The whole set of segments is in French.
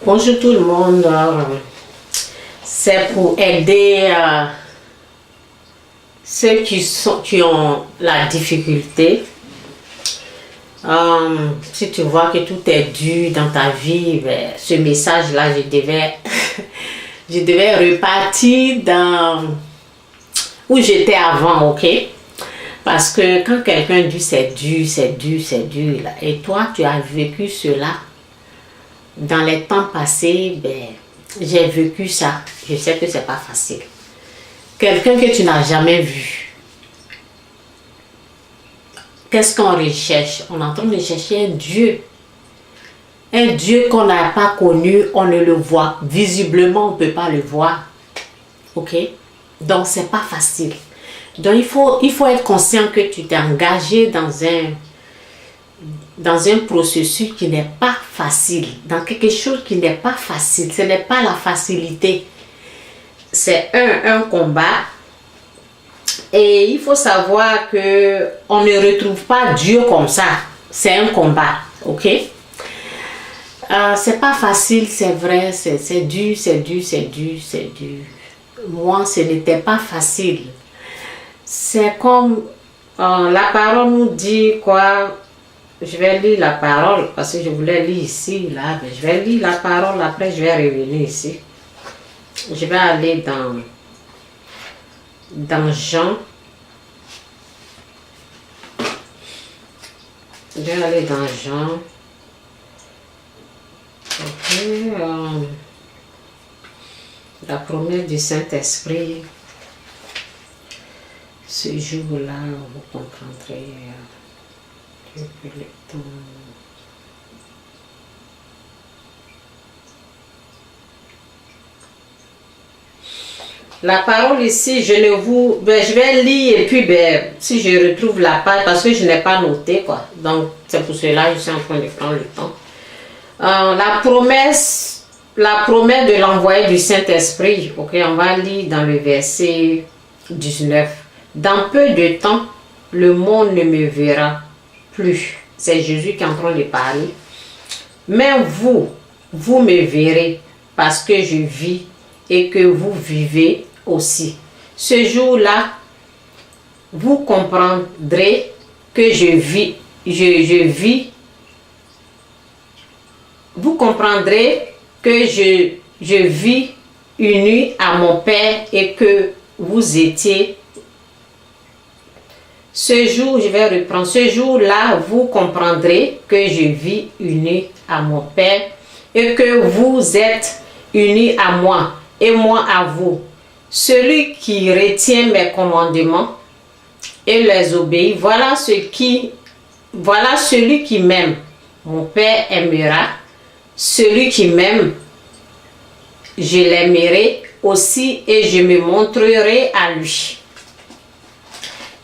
Bonjour tout le monde. C'est pour aider ceux qui ont la difficulté. Si tu vois que tout est dur dans ta vie, ben, ce message-là, je devais repartir dans où j'étais avant, ok? Parce que quand quelqu'un dit c'est dur, c'est dur, c'est dur, là, et toi, tu as vécu cela, dans les temps passés, ben, j'ai vécu ça. Je sais que c'est pas facile. Quelqu'un que tu n'as jamais vu. Qu'est-ce qu'on recherche? On est en train de chercher un Dieu. Un Dieu qu'on n'a pas connu, on ne le voit. Visiblement, on ne peut pas le voir. Ok? Donc, c'est pas facile. Donc, il faut être conscient que tu t'es engagé dans un processus qui n'est pas facile, dans quelque chose qui n'est pas facile. Ce n'est pas la facilité. C'est un combat. Et il faut savoir que on ne retrouve pas Dieu comme ça. C'est un combat, ok? C'est pas facile, c'est vrai, c'est dur, c'est dur, c'est dur, c'est dur. Moi, ce n'était pas facile. C'est comme la parole nous dit quoi? Je vais lire la parole parce que je voulais lire ici, là. Mais je vais lire la parole, après je vais revenir ici. Je vais aller dans Jean. Je vais aller dans Jean. Ok. La promesse du Saint-Esprit. Ce jour-là, vous comprendrez depuis le temps. La parole ici, je vais lire et puis si je retrouve la page, parce que je n'ai pas noté quoi. Donc c'est pour cela que je suis en train de prendre le temps. La promesse de l'envoyé du Saint-Esprit. Ok, on va lire dans le verset 19. Dans peu de temps, le monde ne me verra plus. C'est Jésus qui est en train de parler. Mais vous me verrez parce que je vis et que vous vivez aussi. Ce jour-là, vous comprendrez que je vis. Vous comprendrez que je vis uni à mon Père et que vous étiez. Ce jour, je vais reprendre. Ce jour-là, vous comprendrez que je vis uni à mon Père et que vous êtes unis à moi et moi à vous. Celui qui retient mes commandements et les obéit, voilà celui qui m'aime. Mon Père aimera. Celui qui m'aime, je l'aimerai aussi et je me montrerai à lui.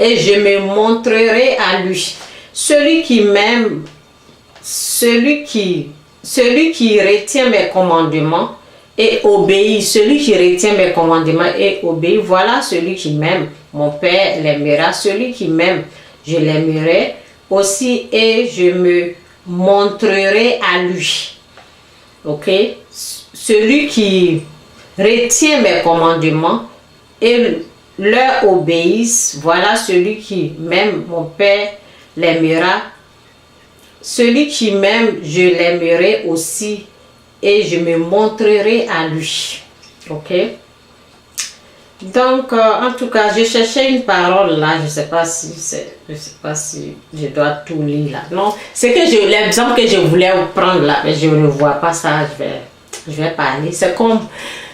Et je me montrerai à lui. Celui qui m'aime, celui qui retient mes commandements et obéit, celui qui retient mes commandements et obéit, voilà celui qui m'aime. Mon Père l'aimera. Celui qui m'aime, je l'aimerai aussi et je me montrerai à lui. Ok? Celui qui retient mes commandements et leur obéissent, voilà celui qui m'aime, mon Père l'aimera. Celui qui m'aime, je l'aimerai aussi et je me montrerai à lui. Ok? Donc, en tout cas, je cherchais une parole là, je sais pas si je dois tout lire là. Non, c'est que l'exemple que je voulais prendre là, mais je ne vois pas ça, je vais parler. C'est comme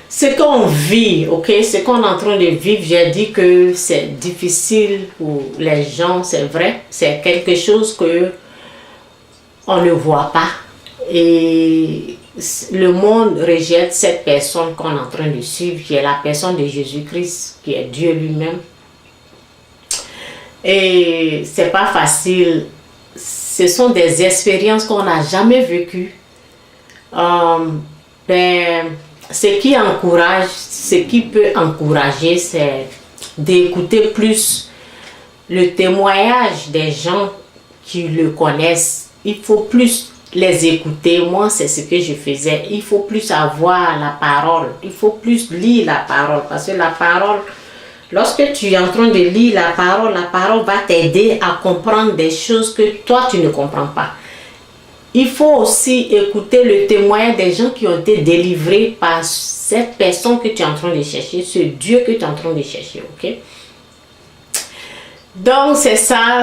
ce qu'on vit, ok? Ce qu'on est en train de vivre, j'ai dit que c'est difficile pour les gens, c'est vrai. C'est quelque chose que on ne voit pas. Et le monde rejette cette personne qu'on est en train de suivre, qui est la personne de Jésus-Christ, qui est Dieu lui-même. Et c'est pas facile. Ce sont des expériences qu'on n'a jamais vécues. Ce qui peut encourager, c'est d'écouter plus le témoignage des gens qui le connaissent. Il faut plus les écouter. Moi, c'est ce que je faisais. Il faut plus avoir la parole. Il faut plus lire la parole. Parce que la parole, lorsque tu es en train de lire la parole va t'aider à comprendre des choses que toi, tu ne comprends pas. Il faut aussi écouter le témoignage des gens qui ont été délivrés par cette personne que tu es en train de chercher, ce Dieu que tu es en train de chercher, ok? Donc, c'est ça,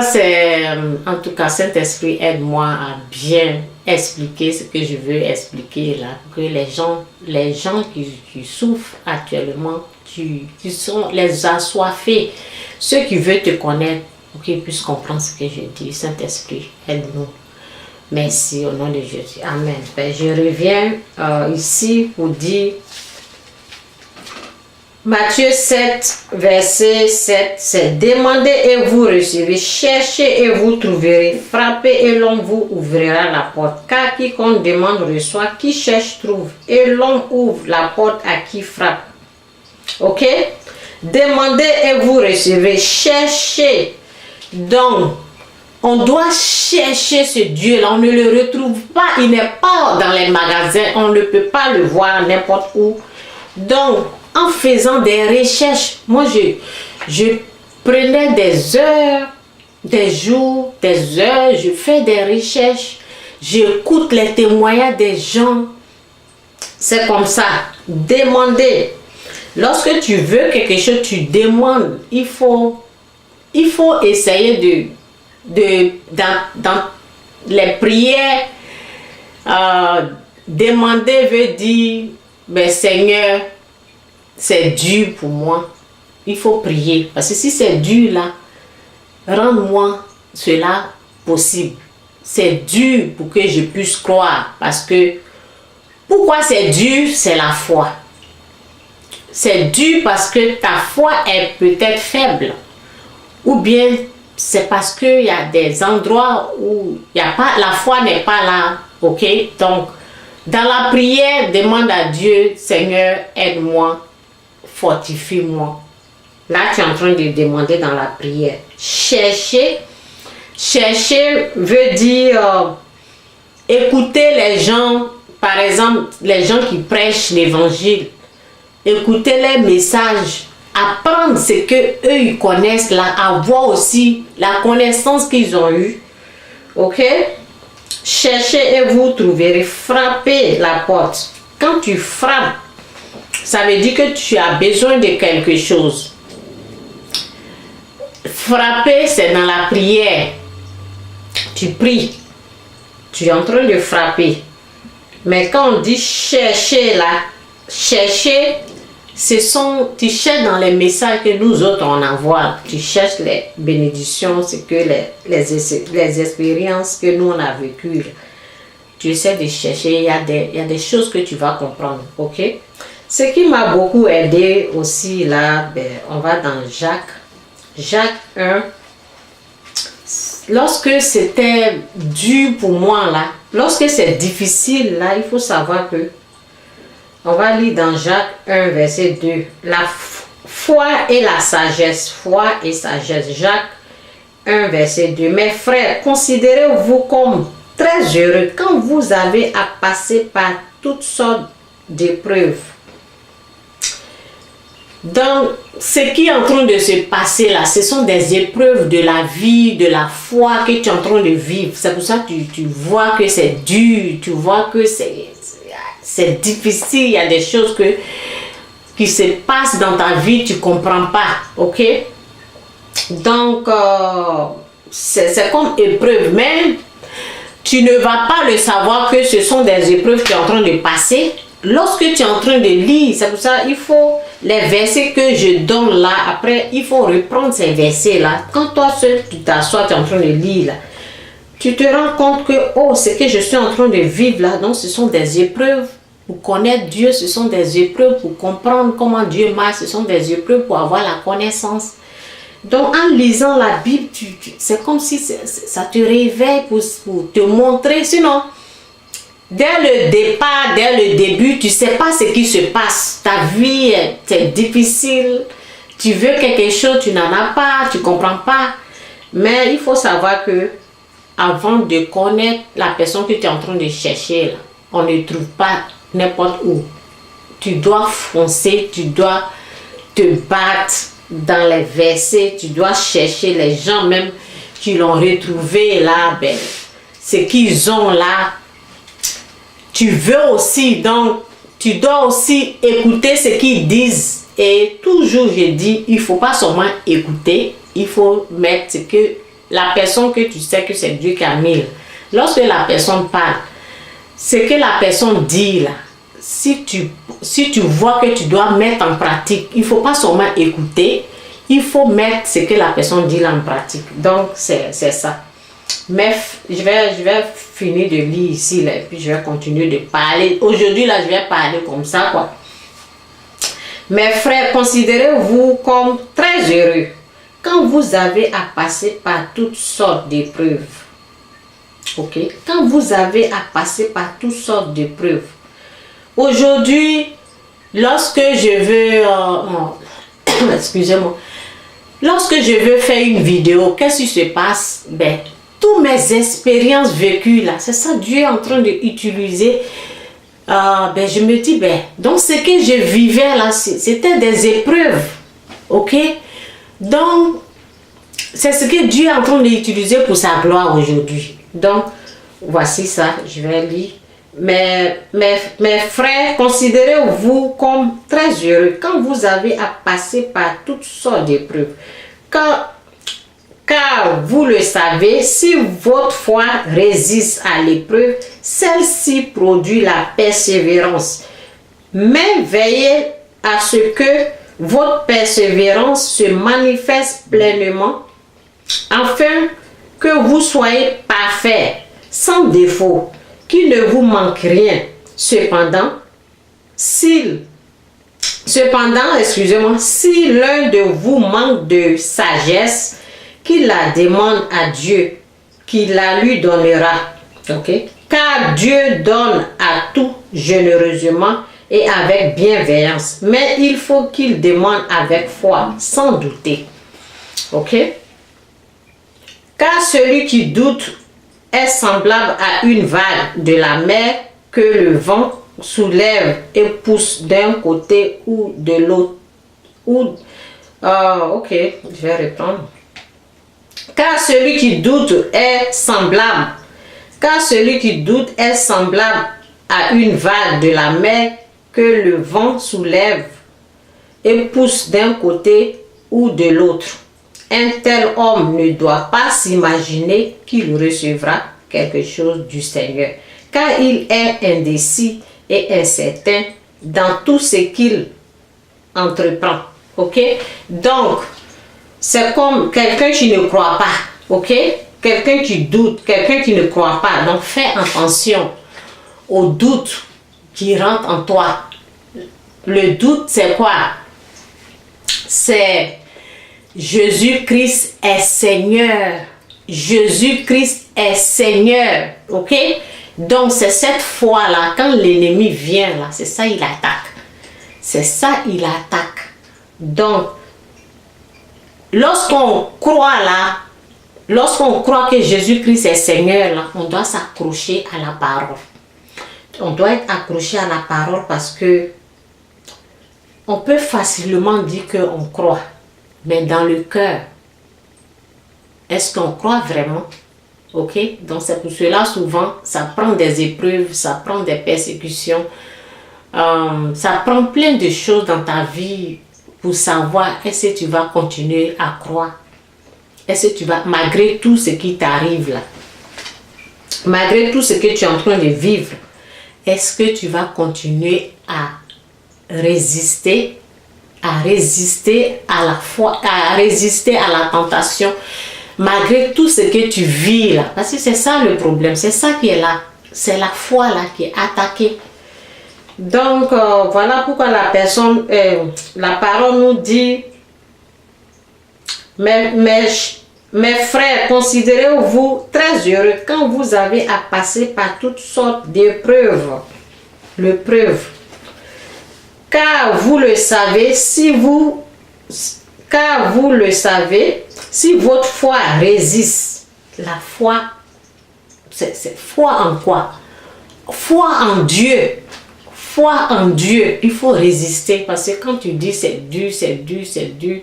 en tout cas, Saint-Esprit, aide-moi à bien expliquer ce que je veux expliquer là, que les gens qui souffrent actuellement, qui sont les assoiffés, ceux qui veulent te connaître, pour qu'ils puissent comprendre ce que je dis. Saint-Esprit, aide-nous. Merci au nom de Jésus. Amen. Ben, je reviens ici pour dire Matthieu 7, verset 7, c'est demandez et vous recevez, cherchez et vous trouverez, frappez et l'on vous ouvrira la porte. Car quiconque demande reçoit, qui cherche trouve, et l'on ouvre la porte à qui frappe. Ok? Demandez et vous recevez, cherchez. Donc, on doit chercher ce Dieu-là, on ne le retrouve pas, il n'est pas dans les magasins, on ne peut pas le voir n'importe où. Donc, en faisant des recherches, moi je prenais des heures, des jours, des heures, je fais des recherches, j'écoute les témoignages des gens. C'est comme ça. Demandez. Lorsque tu veux quelque chose, tu demandes. Il faut essayer dans les prières, demander veut dire, mais Seigneur, c'est dur pour moi. Il faut prier. Parce que si c'est dur là, rends-moi cela possible. C'est dur pour que je puisse croire. Parce que, pourquoi c'est dur? C'est la foi. C'est dur parce que ta foi est peut-être faible. Ou bien, c'est parce qu'il y a des endroits où la foi n'est pas là. Ok? Donc, dans la prière, demande à Dieu, Seigneur, aide-moi. Fortifie-moi. Là, tu es en train de demander dans la prière. Chercher. Chercher veut dire écouter les gens, par exemple, les gens qui prêchent l'évangile. Écouter les messages. Apprendre ce que eux ils connaissent là. Avoir aussi la connaissance qu'ils ont eue. Ok? Cherchez et vous trouverez. Frappez la porte. Quand tu frappes, ça veut dire que tu as besoin de quelque chose. Frapper, c'est dans la prière. Tu pries. Tu es en train de frapper. Mais quand on dit chercher là, chercher, tu cherches dans les messages que nous autres on envoie. Tu cherches les bénédictions, c'est que les expériences que nous on a vécues. Tu essaies de chercher, il y a des choses que tu vas comprendre. Ok? Ce qui m'a beaucoup aidé aussi là, on va dans Jacques 1. Lorsque c'était dur pour moi là, lorsque c'est difficile là, il faut savoir que, on va lire dans Jacques 1 verset 2, la foi et la sagesse, foi et sagesse. Jacques 1 verset 2, mes frères, considérez-vous comme très heureux quand vous avez à passer par toutes sortes d'épreuves. Donc, ce qui est en train de se passer là, ce sont des épreuves de la vie, de la foi que tu es en train de vivre. C'est pour ça que tu vois que c'est dur, tu vois que c'est difficile. Il y a des choses qui se passent dans ta vie, tu ne comprends pas. Ok? Donc, c'est comme épreuve. Mais tu ne vas pas le savoir que ce sont des épreuves que tu es en train de passer. Lorsque tu es en train de lire, c'est pour ça il faut les versets que je donne là, après il faut reprendre ces versets là. Quand toi seul tu t'assois, tu es en train de lire là, tu te rends compte que oh, ce que je suis en train de vivre là, donc ce sont des épreuves pour connaître Dieu, ce sont des épreuves pour comprendre comment Dieu marche, ce sont des épreuves pour avoir la connaissance. Donc en lisant la Bible, c'est comme si ça te réveille pour te montrer, sinon dès le départ, dès le début, tu ne sais pas ce qui se passe. Ta vie est difficile. Tu veux quelque chose, tu n'en as pas, tu ne comprends pas. Mais il faut savoir que avant de connaître la personne que tu es en train de chercher, là, on ne trouve pas n'importe où. Tu dois foncer, tu dois te battre dans les versets, tu dois chercher les gens même qui l'ont retrouvé là, ben, ce qu'ils ont là. Tu veux aussi, donc, tu dois aussi écouter ce qu'ils disent. Et toujours, je dis, il ne faut pas seulement écouter, il faut mettre ce que la personne que tu sais que c'est Dieu qui a mis. Lorsque la personne parle, ce que la personne dit là, si tu vois que tu dois mettre en pratique, il ne faut pas seulement écouter, il faut mettre ce que la personne dit là en pratique. Donc, c'est ça. Mais je vais finir de lire ici, là, et puis je vais continuer de parler. Aujourd'hui, là, je vais parler comme ça, quoi. Mes frères, considérez-vous comme très heureux quand vous avez à passer par toutes sortes d'épreuves. Ok? Quand vous avez à passer par toutes sortes d'épreuves. Aujourd'hui, lorsque je veux... excusez-moi. Lorsque je veux faire une vidéo, qu'est-ce qui se passe? Ben, toutes mes expériences vécues là, c'est ça Dieu est en train d'utiliser. Ben, je me dis, ben, donc ce que je vivais là, c'était des épreuves. Ok? Donc, c'est ce que Dieu est en train d'utiliser pour sa gloire aujourd'hui. Donc, voici ça, je vais lire. Mes frères, considérez-vous comme très heureux quand vous avez à passer par toutes sortes d'épreuves. Car vous le savez, si votre foi résiste à l'épreuve, celle-ci produit la persévérance. Mais veillez à ce que votre persévérance se manifeste pleinement, afin que vous soyez parfaits, sans défaut, qu'il ne vous manque rien. Cependant, si l'un de vous manque de sagesse, qu'il la demande à Dieu, qu'il la lui donnera. Okay? Car Dieu donne à tout généreusement et avec bienveillance. Mais il faut qu'il demande avec foi, sans douter. Ok? Car celui qui doute est semblable à une vague de la mer que le vent soulève et pousse d'un côté ou de l'autre. Ok, je vais reprendre. Car celui qui doute est semblable à une vague de la mer que le vent soulève et pousse d'un côté ou de l'autre. Un tel homme ne doit pas s'imaginer qu'il recevra quelque chose du Seigneur, car il est indécis et incertain dans tout ce qu'il entreprend. Ok? Donc, c'est comme quelqu'un qui ne croit pas. Ok? Quelqu'un qui doute, quelqu'un qui ne croit pas. Donc, fais attention au doute qui rentre en toi. Le doute, c'est quoi? C'est Jésus-Christ est Seigneur. Jésus-Christ est Seigneur. Ok? Donc, c'est cette foi-là, quand l'ennemi vient, là, c'est ça, il attaque. C'est ça, il attaque. Donc, lorsqu'on croit là, lorsqu'on croit que Jésus-Christ est Seigneur, là, on doit s'accrocher à la parole. On doit être accroché à la parole parce que on peut facilement dire qu'on croit. Mais dans le cœur, est-ce qu'on croit vraiment? Ok? Donc c'est pour cela souvent, ça prend des épreuves, ça prend des persécutions, ça prend plein de choses dans ta vie pour savoir est-ce que tu vas continuer à croire. Est-ce que tu vas, malgré tout ce qui t'arrive là, malgré tout ce que tu es en train de vivre, est-ce que tu vas continuer à résister à la foi, à résister à la tentation, malgré tout ce que tu vis là. Parce que c'est ça le problème, c'est ça qui est là. C'est la foi là qui est attaquée. Donc, voilà pourquoi la parole nous dit, mes frères, considérez-vous très heureux quand vous avez à passer par toutes sortes d'épreuves. Car vous le savez, si votre foi résiste, la foi c'est foi en quoi? Foi en Dieu. Foi en Dieu. Il faut résister parce que quand tu dis c'est dur, c'est dur, c'est dur,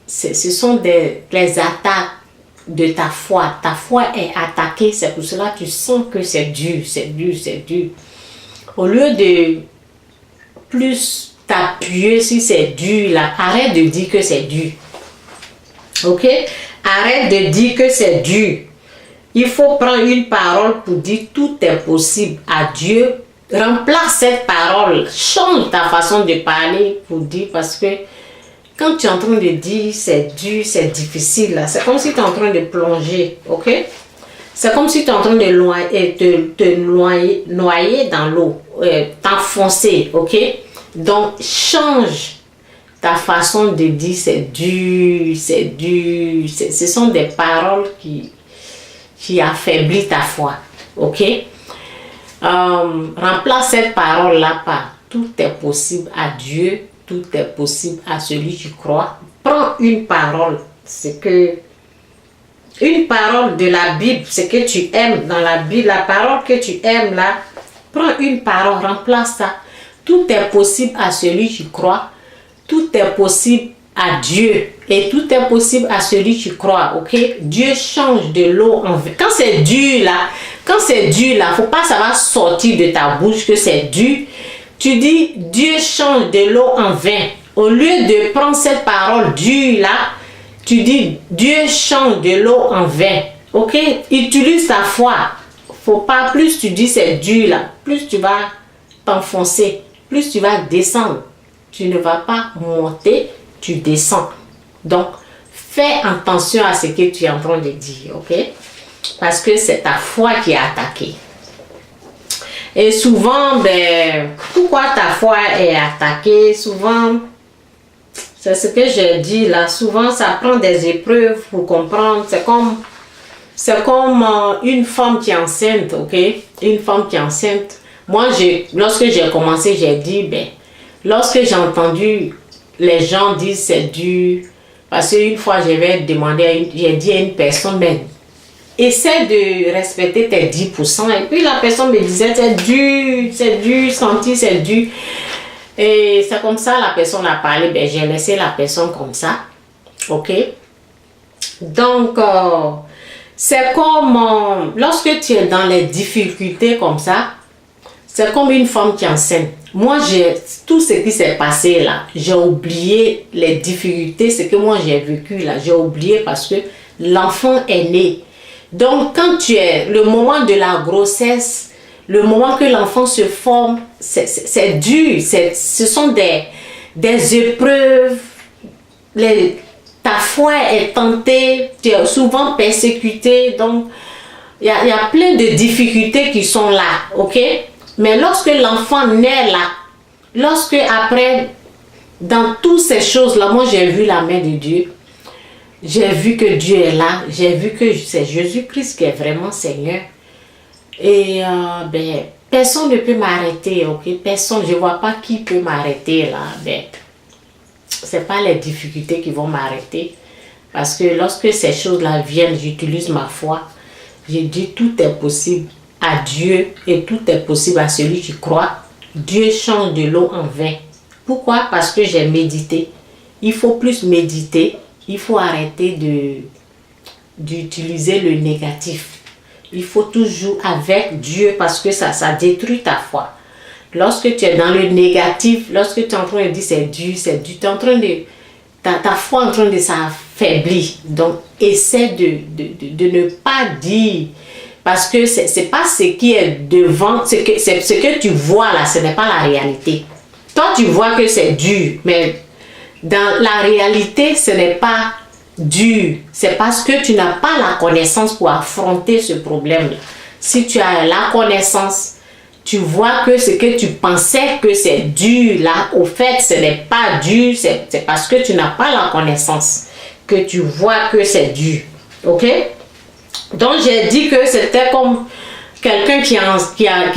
ce sont les attaques de ta foi. Ta foi est attaquée, c'est pour cela que tu sens que c'est dur, c'est dur, c'est dur. Au lieu de plus t'appuyer si c'est dur, là, arrête de dire que c'est dur. Ok? Arrête de dire que c'est dur. Il faut prendre une parole pour dire tout est possible à Dieu. Remplace cette parole. Change ta façon de parler pour dire parce que quand tu es en train de dire c'est dur, c'est difficile, là, c'est comme si tu es en train de plonger. Ok? C'est comme si tu es en train de te noyer dans l'eau, t'enfoncer. Ok? Donc, change ta façon de dire c'est dur, c'est dur. Ce sont des paroles qui affaiblissent ta foi. Ok? Remplace cette parole-là par tout est possible à Dieu, tout est possible à celui qui croit. Prends une parole, une parole de la Bible, ce que tu aimes dans la Bible, la parole que tu aimes là, prends une parole, remplace ça. Tout est possible à celui qui croit. Tout est possible à Dieu. Et tout est possible à celui qui croit. Ok? Dieu change de l'eau en vin. Quand c'est dur là, faut pas ça va sortir de ta bouche que c'est dur. Tu dis Dieu change de l'eau en vin. Au lieu de prendre cette parole dure là, tu dis Dieu change de l'eau en vin. Ok? Utilise ta foi. Faut pas, plus tu dis c'est dur là, plus tu vas t'enfoncer, plus tu vas descendre. Tu ne vas pas monter, tu descends. Donc, fais attention à ce que tu es en train de dire, ok? Parce que c'est ta foi qui est attaquée. Et souvent, pourquoi ta foi est attaquée? Souvent, c'est ce que j'ai dit là, souvent ça prend des épreuves pour comprendre. C'est comme une femme qui est enceinte, ok? Une femme qui est enceinte. Moi, lorsque j'ai commencé, j'ai dit, lorsque j'ai entendu les gens dire c'est dur, parce qu'une fois j'ai dit à une personne, mais essaie de respecter tes 10%. Et puis la personne me disait c'est dur, sentir c'est dur. Et c'est comme ça la personne a parlé, j'ai laissé la personne comme ça. Ok? Donc, c'est comme lorsque tu es dans les difficultés comme ça, c'est comme une femme qui est enceinte. Moi, tout ce qui s'est passé là, j'ai oublié les difficultés, ce que moi j'ai vécu là, j'ai oublié parce que l'enfant est né. Donc, quand tu es, le moment de la grossesse, le moment que l'enfant se forme, c'est dur, ce sont des épreuves, ta foi est tentée, tu es souvent persécuté, donc il y a plein de difficultés qui sont là, ok? Mais lorsque l'enfant naît là, lorsque après, dans toutes ces choses-là, moi j'ai vu la main de Dieu, j'ai vu que Dieu est là, j'ai vu que c'est Jésus-Christ qui est vraiment Seigneur. Et personne ne peut m'arrêter, ok? Personne, je ne vois pas qui peut m'arrêter là. Ce n'est pas les difficultés qui vont m'arrêter. Parce que lorsque ces choses-là viennent, j'utilise ma foi. Je dis tout est possible à Dieu et tout est possible à celui qui croit. Dieu change de l'eau en vin. Pourquoi? Parce que j'ai médité. Il faut plus méditer. Il faut arrêter d'utiliser le négatif. Il faut toujours avec Dieu parce que ça détruit ta foi. Lorsque tu es dans le négatif, lorsque tu es en train de dire c'est dur, tu es en train de... Ta foi est en train de s'affaiblir. Donc, essaie de ne pas dire... Parce que ce n'est pas ce qui est devant, ce que tu vois là, ce n'est pas la réalité. Toi, tu vois que c'est dur, mais dans la réalité, ce n'est pas dur. C'est parce que tu n'as pas la connaissance pour affronter ce problème-là. Si tu as la connaissance, tu vois que ce que tu pensais que c'est dur là, au fait, ce n'est pas dur. C'est parce que tu n'as pas la connaissance que tu vois que c'est dur. Ok? Donc, j'ai dit que c'était comme quelqu'un qui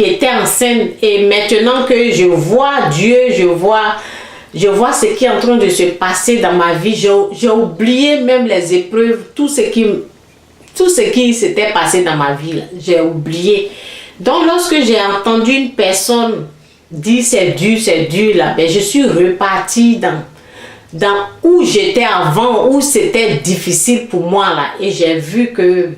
était enceinte et maintenant que je vois Dieu, je vois ce qui est en train de se passer dans ma vie. J'ai oublié même les épreuves, tout ce qui tout ce qui s'était passé dans ma vie, j'ai oublié. Donc, lorsque j'ai entendu une personne dire c'est dur là, ben, je suis repartie dans où j'étais avant, où c'était difficile pour moi là. Et j'ai vu que,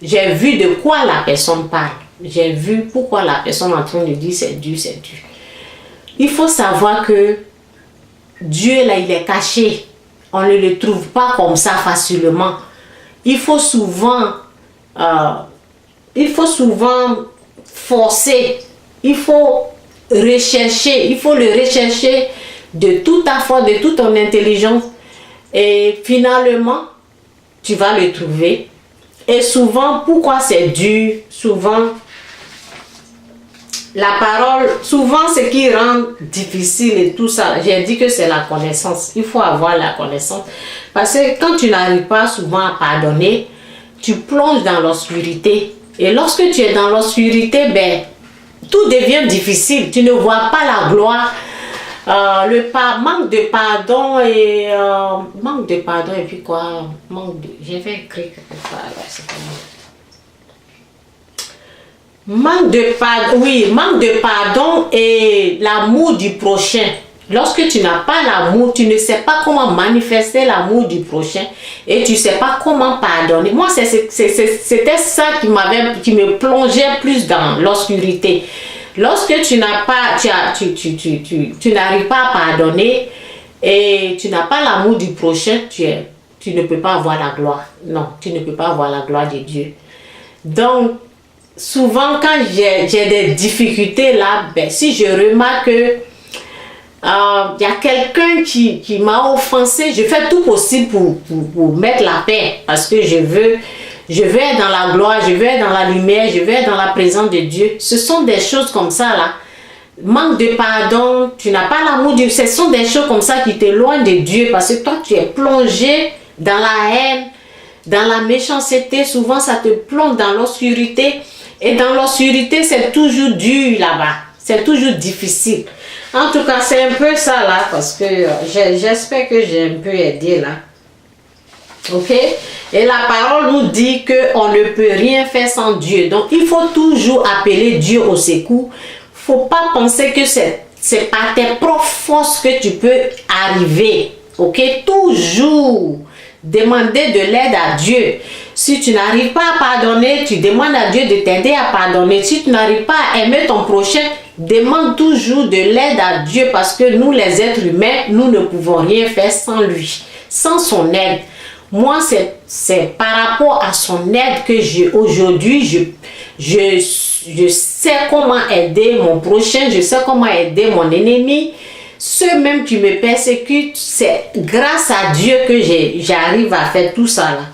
j'ai vu de quoi la personne parle. J'ai vu pourquoi la personne est en train de dire c'est dur. Il faut savoir que Dieu là, il est caché. On ne le trouve pas comme ça facilement. Il faut souvent forcer. Il faut rechercher. Il faut le rechercher de toute ta foi, de toute ton intelligence. Et finalement, tu vas le trouver. Et souvent, pourquoi c'est dur? Souvent, la parole, souvent ce qui rend difficile et tout ça, j'ai dit que c'est la connaissance. Il faut avoir la connaissance. Parce que quand tu n'arrives pas souvent à pardonner, tu plonges dans l'obscurité. Et lorsque tu es dans l'obscurité, ben, tout devient difficile. Tu ne vois pas la gloire. Manque de pardon et puis quoi? J'ai fait écrire quelque part là, c'est pas moi. Manque de pardon et l'amour du prochain. Lorsque tu n'as pas l'amour, tu ne sais pas comment manifester l'amour du prochain et tu ne sais pas comment pardonner. Moi, c'était ça qui me plongeait plus dans l'obscurité. Lorsque tu n'arrives pas à pardonner et tu n'as pas l'amour du prochain, tu ne peux pas avoir la gloire. Non, tu ne peux pas avoir la gloire de Dieu. Donc, souvent, quand j'ai des difficultés là, ben, si je remarque que il y a quelqu'un qui m'a offensé, je fais tout possible pour mettre la paix parce que je veux être dans la gloire, je veux être dans la lumière, je veux être dans la présence de Dieu. Ce sont des choses comme ça là. Manque de pardon, tu n'as pas l'amour de Dieu. Ce sont des choses comme ça qui t'éloignent de Dieu parce que toi tu es plongé dans la haine, dans la méchanceté. Souvent ça te plonge dans l'obscurité. Et dans l'obscurité, c'est toujours dur là-bas. C'est toujours difficile. En tout cas, c'est un peu ça là, parce que j'espère que j'ai un peu aidé là. Ok? Et la parole nous dit qu'on ne peut rien faire sans Dieu. Donc, il faut toujours appeler Dieu au secours. Il ne faut pas penser que c'est par tes propres forces que tu peux arriver. Ok? Toujours demander de l'aide à Dieu. Si tu n'arrives pas à pardonner, tu demandes à Dieu de t'aider à pardonner. Si tu n'arrives pas à aimer ton prochain, demande toujours de l'aide à Dieu parce que nous, les êtres humains, nous ne pouvons rien faire sans lui, sans son aide. Moi, c'est par rapport à son aide que aujourd'hui, je sais comment aider mon prochain, je sais comment aider mon ennemi. Ceux même qui me persécutent, c'est grâce à Dieu que j'arrive à faire tout ça là.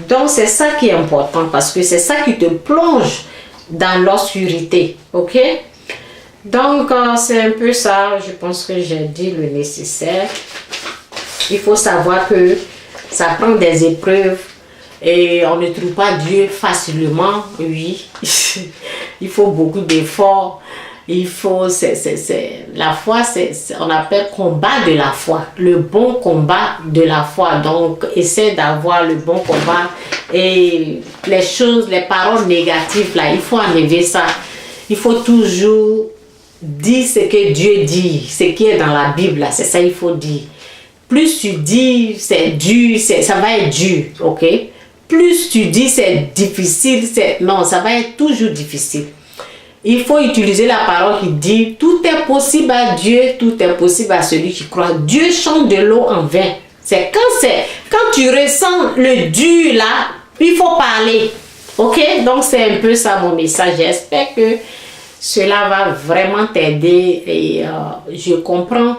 Donc, c'est ça qui est important parce que c'est ça qui te plonge dans l'obscurité. Ok? Donc, c'est un peu ça. Je pense que j'ai dit le nécessaire. Il faut savoir que ça prend des épreuves et on ne trouve pas Dieu facilement. Oui, il faut beaucoup d'efforts. Il faut, la foi, on appelle combat de la foi, le bon combat de la foi. Donc, essaie d'avoir le bon combat et les paroles négatives là, il faut enlever ça. Il faut toujours dire ce que Dieu dit, ce qui est dans la Bible là, c'est ça il faut dire. Plus tu dis c'est dur, ça va être dur, ok? Plus tu dis c'est difficile, non, ça va être toujours difficile. Il faut utiliser la parole qui dit tout est possible à Dieu, tout est possible à celui qui croit. Dieu chante de l'eau en vin. C'est quand tu ressens le dur là, il faut parler. Ok? Donc c'est un peu ça mon message. J'espère que cela va vraiment t'aider et je comprends,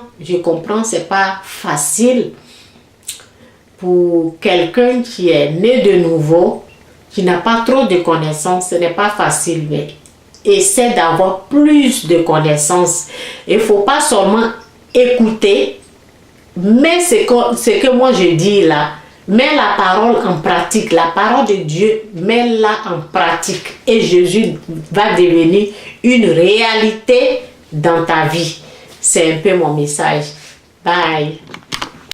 c'est pas facile pour quelqu'un qui est né de nouveau, qui n'a pas trop de connaissances, ce n'est pas facile, mais essaie d'avoir plus de connaissances. Il ne faut pas seulement écouter, mais c'est que moi je dis là, mets la parole en pratique, la parole de Dieu, mets-la en pratique et Jésus va devenir une réalité dans ta vie. C'est un peu mon message. Bye.